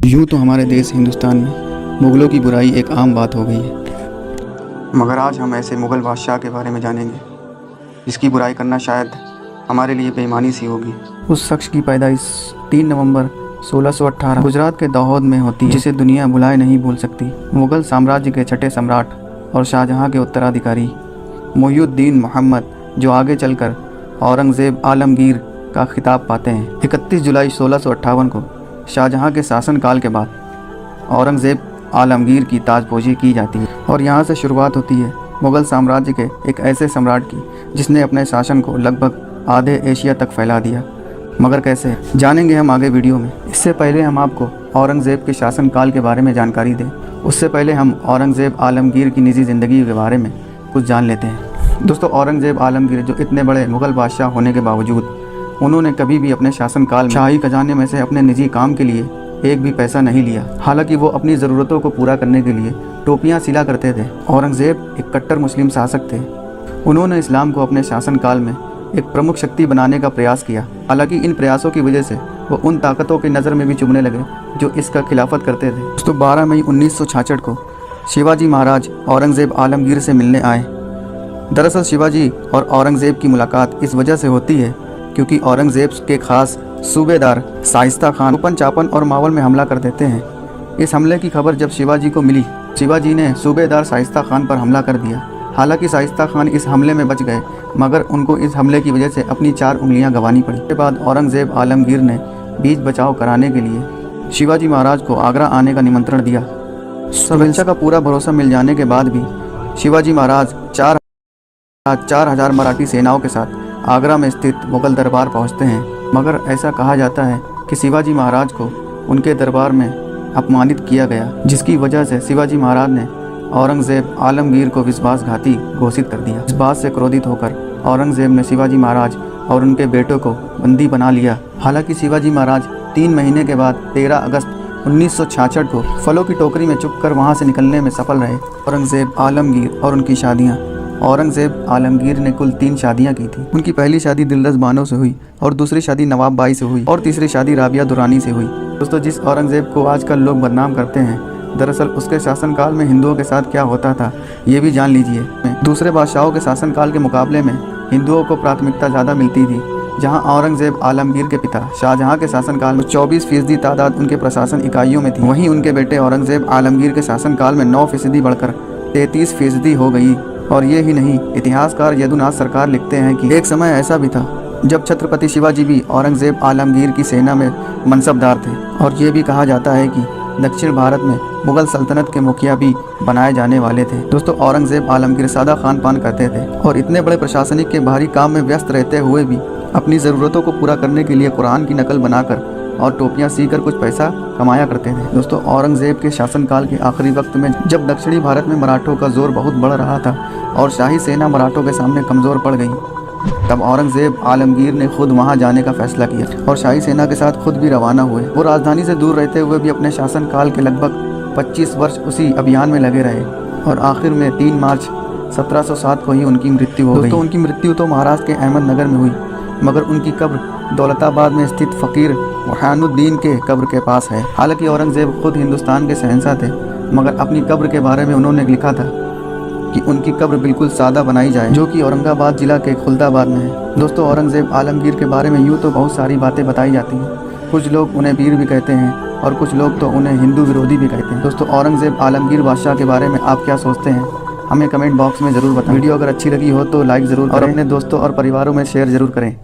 यूँ तो हमारे देश हिंदुस्तान में मुग़लों की बुराई एक आम बात हो गई है, मगर आज हम ऐसे मुग़ल बादशाह के बारे में जानेंगे जिसकी बुराई करना शायद हमारे लिए बेईमानी सी होगी। उस शख्स की पैदाइश 3 नवंबर 1618 गुजरात के दाहोद में होती है, जिसे दुनिया भुलाए नहीं भूल सकती। मुग़ल साम्राज्य के छठे सम्राट और शाहजहाँ के उत्तराधिकारी मोहिउद्दीन मोहम्मद, जो आगे चलकर औरंगज़ेब आलमगीर का खिताब पाते हैं। 31 जुलाई 1658 को शाहजहाँ के शासनकाल के बाद औरंगज़ेब आलमगीर की ताजपोशी की जाती है और यहाँ से शुरुआत होती है मुग़ल साम्राज्य के एक ऐसे सम्राट की जिसने अपने शासन को लगभग आधे एशिया तक फैला दिया। मगर कैसे, जानेंगे हम आगे वीडियो में। इससे पहले हम आपको औरंगज़ेब के शासनकाल के बारे में जानकारी दें, उससे पहले हम औरंगज़ेब आलमगीर की निजी ज़िंदगी के बारे में कुछ जान लेते हैं। दोस्तों, औरंगज़ेब आलमगीर जो इतने बड़े मुग़ल बादशाह होने के बावजूद उन्होंने कभी भी अपने शासनकाल में शाही खजाने में से अपने निजी काम के लिए एक भी पैसा नहीं लिया। हालांकि वो अपनी ज़रूरतों को पूरा करने के लिए टोपियां सिला करते थे। औरंगज़ेब एक कट्टर मुस्लिम शासक थे। उन्होंने इस्लाम को अपने शासनकाल में एक प्रमुख शक्ति बनाने का प्रयास किया। हालांकि इन प्रयासों की वजह से वो उन ताकतों की नज़र में भी चुभने लगे जो इसका खिलाफत करते थे। दोस्तों, 12 मई 1966 को शिवाजी महाराज औरंगज़ेब आलमगीर से मिलने आए। दरअसल शिवाजी और औरंगज़ेब की मुलाकात इस वजह से होती है क्योंकि औरंगज़ेब के खास सूबेदार शाइस्ता खान ओपन चापन और मावल में हमला कर देते हैं। इस हमले की खबर जब शिवाजी को मिली, शिवाजी ने सूबेदार शाइस्ता खान पर हमला कर दिया। हालांकि शाइस्ता खान इस हमले में बच गए, मगर उनको इस हमले की वजह से अपनी 4 उंगलियां गंवानी पड़ी। इसके बाद औरंगज़ेब आलमगीर ने बीच बचाव कराने के लिए शिवाजी महाराज को आगरा आने का निमंत्रण दिया। सुरक्षा का पूरा भरोसा मिल जाने के बाद भी शिवाजी महाराज 4,000 मराठी सेनाओं के साथ आगरा में स्थित मुग़ल दरबार पहुंचते हैं। मगर ऐसा कहा जाता है कि शिवाजी महाराज को उनके दरबार में अपमानित किया गया, जिसकी वजह से शिवाजी महाराज ने औरंगज़ेब आलमगीर को विश्वासघाती घोषित कर दिया। इस बात से क्रोधित होकर औरंगज़ेब ने शिवाजी महाराज और उनके बेटों को बंदी बना लिया। हालांकि शिवाजी महाराज 3 महीने के बाद 13 अगस्त 1966 को फलों की टोकरी में छुपकर वहां से निकलने में सफल रहे। औरंगज़ेब आलमगीर और उनकी शादियाँ। औरंगज़ेब आलमगीर ने कुल 3 शादियां की थी। उनकी पहली शादी दिलरस बानो से हुई और दूसरी शादी नवाब बाई से हुई और तीसरी शादी राबिया दुरानी से हुई। दोस्तों, जिस औरंगज़ेब को आजकल लोग बदनाम करते हैं, दरअसल उसके शासनकाल में हिंदुओं के साथ क्या होता था ये भी जान लीजिए। दूसरे बादशाहों के शासनकाल के मुकाबले में हिंदुओं को प्राथमिकता ज़्यादा मिलती थी। जहाँ औरंगज़ेब आलमगीर के पिता शाहजहाँ के शासनकाल में 24% तादाद उनके प्रशासन इकाइयों में थी, वहीं उनके बेटे औरंगज़ेब आलमगीर के शासनकाल में 9% बढ़कर 33% हो गई। और ये ही नहीं, इतिहासकार यदुनाथ सरकार लिखते हैं कि एक समय ऐसा भी था जब छत्रपति शिवाजी भी औरंगज़ेब आलमगीर की सेना में मनसबदार थे। और ये भी कहा जाता है कि दक्षिण भारत में मुग़ल सल्तनत के मुखिया भी बनाए जाने वाले थे। दोस्तों, औरंगज़ेब आलमगीर सादा खान पान करते थे और इतने बड़े प्रशासनिक के भारी काम में व्यस्त रहते हुए भी अपनी ज़रूरतों को पूरा करने के लिए कुरान की नकल बनाकर और टोपियां सीकर कुछ पैसा कमाया करते थे। दोस्तों, औरंगज़ेब के शासनकाल के आखिरी वक्त में जब दक्षिणी भारत में मराठों का जोर बहुत बढ़ रहा था और शाही सेना मराठों के सामने कमज़ोर पड़ गई, तब औरंगज़ेब आलमगीर ने खुद वहां जाने का फैसला किया और शाही सेना के साथ खुद भी रवाना हुए। वो राजधानी से दूर रहते हुए भी अपने शासनकाल के लगभग 25 वर्ष उसी अभियान में लगे रहे और आखिर में 3 मार्च 1707 को ही उनकी मृत्यु हो गई। दोस्तों, उनकी मृत्यु तो महाराष्ट्र के अहमदनगर में हुई, मगर उनकी कब्र दौलताबाद में स्थित फ़कीर बुरहानुद्दीन के कब्र के पास है। हालांकि औरंगज़ेब खुद हिंदुस्तान के शहंशाह थे, मगर अपनी कब्र के बारे में उन्होंने लिखा था कि उनकी कब्र बिल्कुल सादा बनाई जाए, जो कि औरंगाबाद जिला के खुलदाबाद में है। दोस्तों, औरंगज़ेब आलमगीर के बारे में यूँ तो बहुत सारी बातें बताई जाती हैं। कुछ लोग उन्हें वीर भी कहते हैं और कुछ लोग तो उन्हें हिंदू विरोधी भी कहते हैं। दोस्तों, औरंगज़ेब आलमगीर बादशाह के बारे में आप क्या सोचते हैं, हमें कमेंट बॉक्स में ज़रूर बताएं। वीडियो अगर अच्छी लगी हो तो लाइक ज़रूर और अपने दोस्तों और परिवारों में शेयर ज़रूर करें।